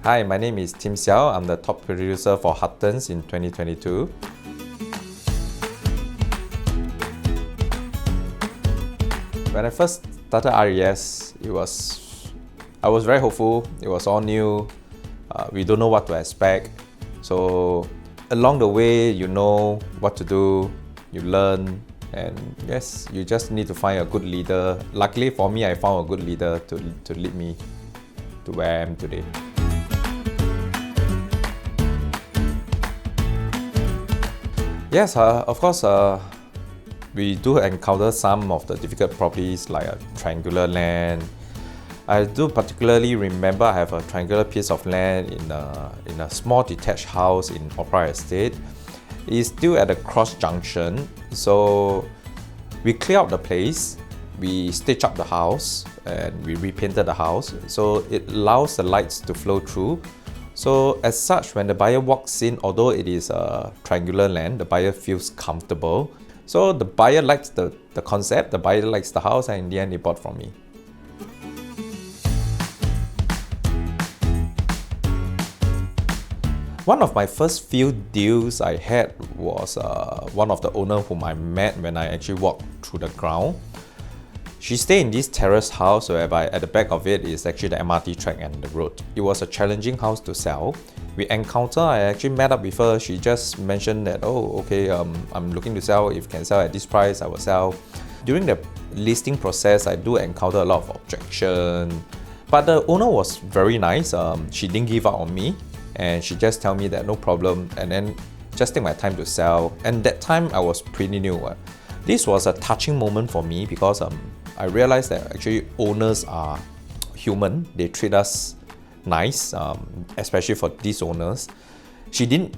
Hi, my name is Seow. I'm the top producer for Huttons in 2022. When I first started RES, I was very hopeful. It was all new. We don't know what to expect. So along the way, you know what to do, you learn, and yes, you just need to find a good leader. Luckily for me, I found a good leader to lead me to where I am today. Yes, of course, we do encounter some of the difficult properties like a triangular land. I do particularly remember I have a triangular piece of land in a small detached house in Opera Estate. It's still at a cross junction, so we clear out the place, we stitch up the house, and we repainted the house so it allows the lights to flow through. So as such, when the buyer walks in, although it is a triangular land, the buyer feels comfortable. So the buyer likes the concept, the buyer likes the house, and in the end they bought from me. One of my first few deals I had was one of the owner whom I met when I actually walked through the ground. She stayed in this terrace house whereby at the back of it is actually the MRT track and the road. It was a challenging house to sell. I actually met up with her. She just mentioned that, oh, okay, I'm looking to sell. If you can sell at this price, I will sell. During the listing process, I do encounter a lot of objection. But the owner was very nice. She didn't give up on me. And she just tell me that no problem, and then just take my time to sell. And that time I was pretty new. This was a touching moment for me because I realized that actually owners are human. They treat us nice, especially for these owners. She didn't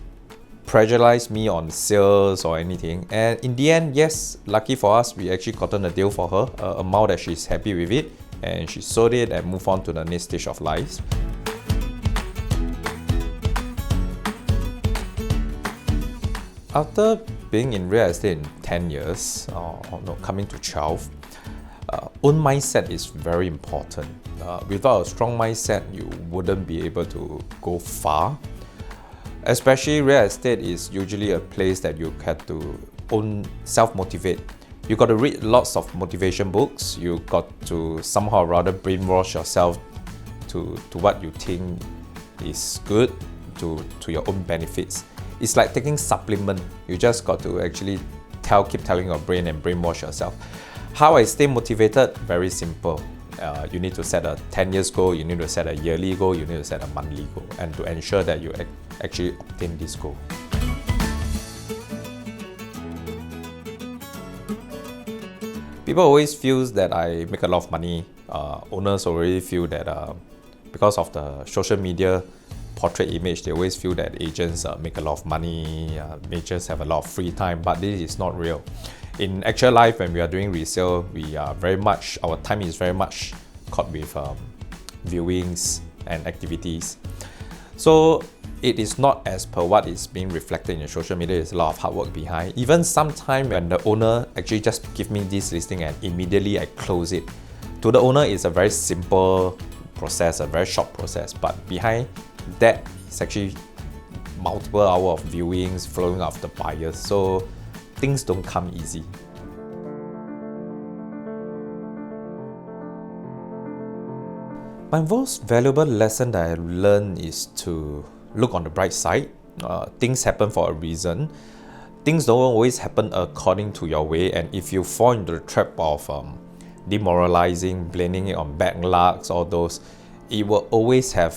pressurize me on sales or anything. And in the end, yes, lucky for us, we actually gotten a deal for her, an amount that she's happy with it, and she sold it and moved on to the next stage of life. After being in real estate in 10 years, coming to 12, own mindset is very important. Without a strong mindset, you wouldn't be able to go far. Especially real estate is usually a place that you have to self-motivate. You got to read lots of motivation books. You got to somehow or rather brainwash yourself to what you think is good to your own benefits. It's like taking supplement. You just got to actually keep telling your brain and brainwash yourself. How I stay motivated? Very simple. You need to set a 10 years goal, you need to set a yearly goal, you need to set a monthly goal, and to ensure that you actually obtain this goal. People always feel that I make a lot of money. Owners already feel that because of the social media portrait image, they always feel that agents make a lot of money, agents have a lot of free time, but this is not real. In actual life, when we are doing resale, our time is very much caught with viewings and activities. So it is not as per what is being reflected in the social media. There's a lot of hard work behind. Even sometime when the owner actually just give me this listing and immediately I close it. To the owner, it's a very simple process, a very short process, but behind that is actually multiple hours of viewings flowing off the buyers, so things don't come easy. My most valuable lesson that I learned is to look on the bright side. Things happen for a reason. Things don't always happen according to your way, and if you fall into the trap of demoralizing, blaming it on bad luck, all those, it will always have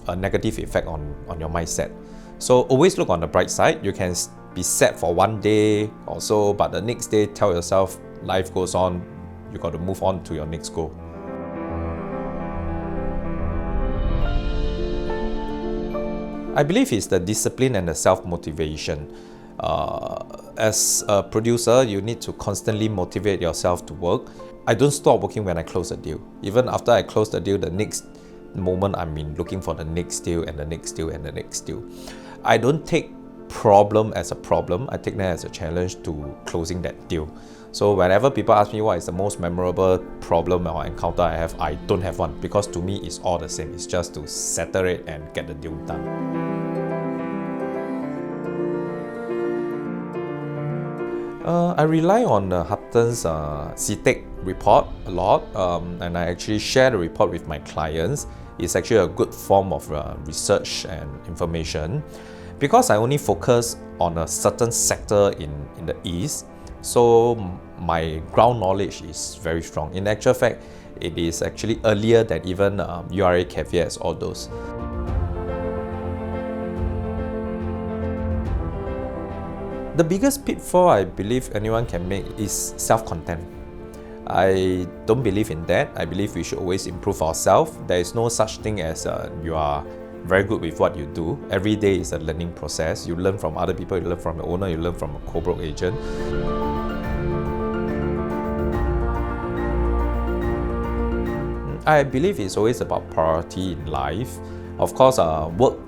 a negative effect on your mindset. So always look on the bright side. You can be sad for one day or so, but the next day tell yourself life goes on, you got to move on to your next goal. I believe it's the discipline and the self-motivation. As a producer, you need to constantly motivate yourself to work. I don't stop working when I close a deal. Even after I close the deal, the next moment I'm looking for the next deal and the next deal and the next deal. I don't take problem as a problem. I take that as a challenge to closing that deal. So whenever people ask me what is the most memorable problem or encounter I have, I don't have one, because to me it's all the same. It's just to settle it and get the deal done. I rely on Huttons CTEC report a lot, and I actually share the report with my clients. It's actually a good form of research and information. Because I only focus on a certain sector in the East, so my ground knowledge is very strong. In actual fact, it is actually earlier than even URA caveats, all those. The biggest pitfall I believe anyone can make is self-content. I don't believe in that. I believe we should always improve ourselves. There is no such thing as you are very good with what you do. Every day is a learning process. You learn from other people, you learn from the owner, you learn from a co-broke agent. I believe it's always about priority in life. Of course, work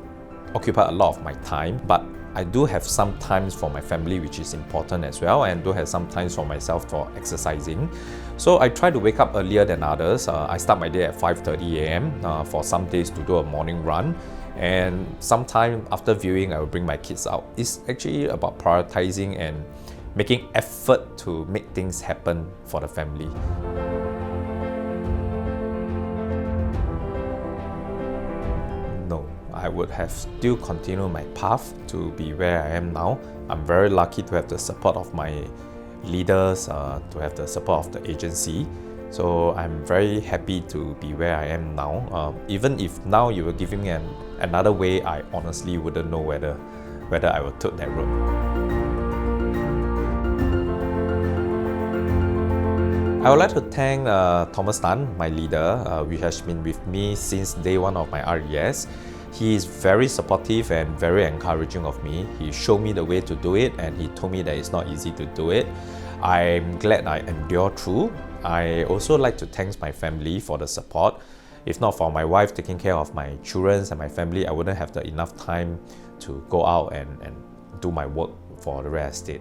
occupies a lot of my time, but I do have some times for my family, which is important as well, and do have some times for myself for exercising. So I try to wake up earlier than others. I start my day at 5:30 a.m. For some days to do a morning run, and sometime after viewing I will bring my kids out. It's actually about prioritizing and making effort to make things happen for the family. No, I would have still continued my path to be where I am now. I'm very lucky to have the support of my leaders, to have the support of the agency. So I'm very happy to be where I am now. Even if now you were giving me another way, I honestly wouldn't know whether I would take that road. I would like to thank Thomas Tan, my leader, who has been with me since day one of my RES. He is very supportive and very encouraging of me. He showed me the way to do it, and he told me that it's not easy to do it. I'm glad I endured through. I also like to thank my family for the support. If not for my wife taking care of my children and my family, I wouldn't have enough time to go out and do my work for the real estate.